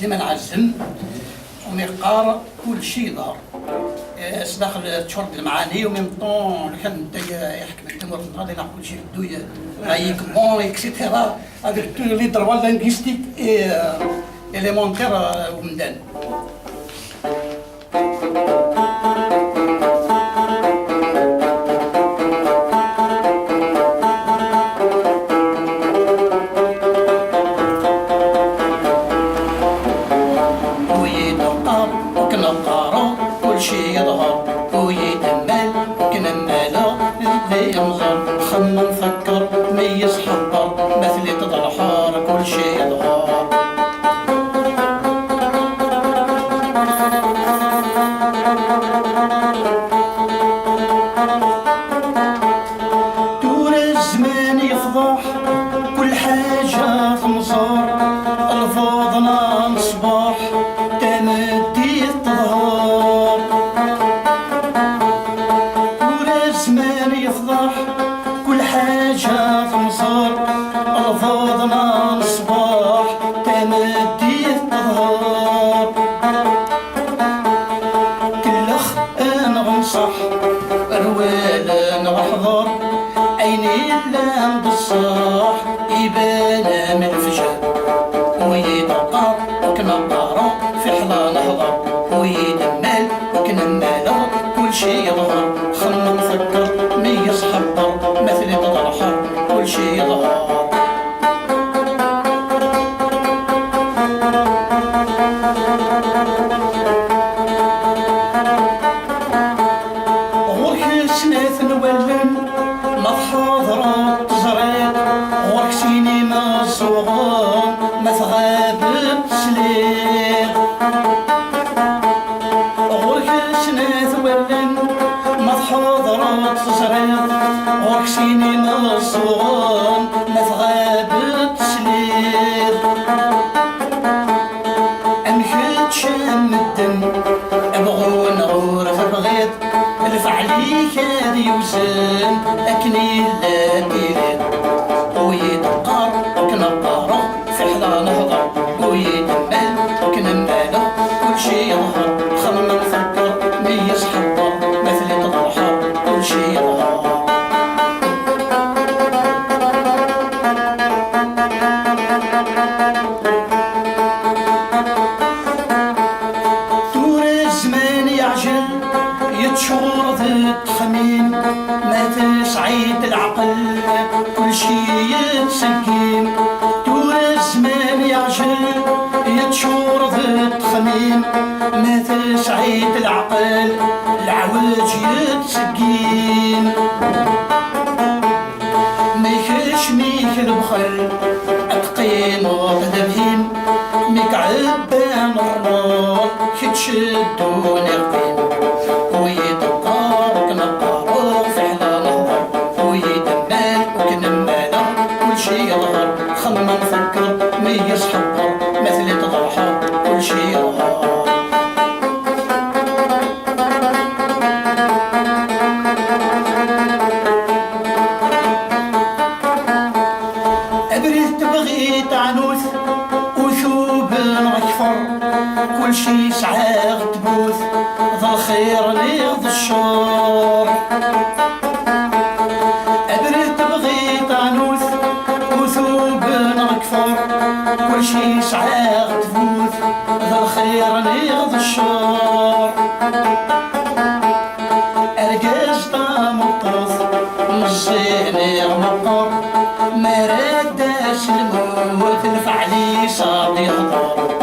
سليمان عزم وميقار كل شيء دار داخل تشرب المعاني وميم طون كان يحكم التمر غادي ناخذ كل شيء دويا رايك بون اكسيتيرا افيك تو لي دروا لانغويستيك élémentaire ومدان يظهر ويتمال وكنمالا اللي ينظر خمم فكر ميز حضر مثلي تضرحار كل شي يظهر دور الزمان يفضح كل حاجة تنصار الفاضنا نصباح تمدي تظهر الزمان يفضح كل حاجة تنصر الفاضنا الصباح تمدي تظهر كلخ انا غنصح روال انا غحضر عيني اللام بالصاح يبان من الفجر ويدقر وكنقارا في حلا نهضر ويدمال وكنمالا كل شي يظهر خمم فكر ميز حضر مثلي تضرحر كل شي يظهر غورك سنات نولن ما تحاضرات تزريق غورك سينما الصغار ما تغاب تسليق غورك سنات نولن ما تحاضرات تزريق غورك سينما الصغار ما تغاب تسليق أمشيت شام الدم أبغو نغور في البغيض الفعليك هذي وزن أكني لا تيريد ويدقار وكنقارا في حلا نهضر ويدمال وكنمالا كل شي يظهر خمم نفكر ميز حضر مثلي تضرحر كل شي يظهر دور الزمان يعجل يتشور ذي التخمين ما تسعيد العقل كل شي يتسكين دور الزمان يعجل يتشور ذي التخمين ما تسعيد العقل العوج يتسكين ميكش ميك البخل اتقين وتذبهين ميك عبان الرار كتشدون القين ويدقار وكنقارو في حلا نهضر ويدمال وكنمالا كل شي يظهر خمم نفكر ميز حضر مثلي تضرحر كل شي يظهر أبريت بغيت عنوث وثوب نغفر كل شي سعاغ تبوث ذا الخير ليغض الشر أبريت بغيت عنوث وثوب نغفر كل شي سعاغ تبوث ذا الخير ليغض الشر أرقاز طامطوث نصيني مقر ما رداش الموت الفعلي صاد يهضر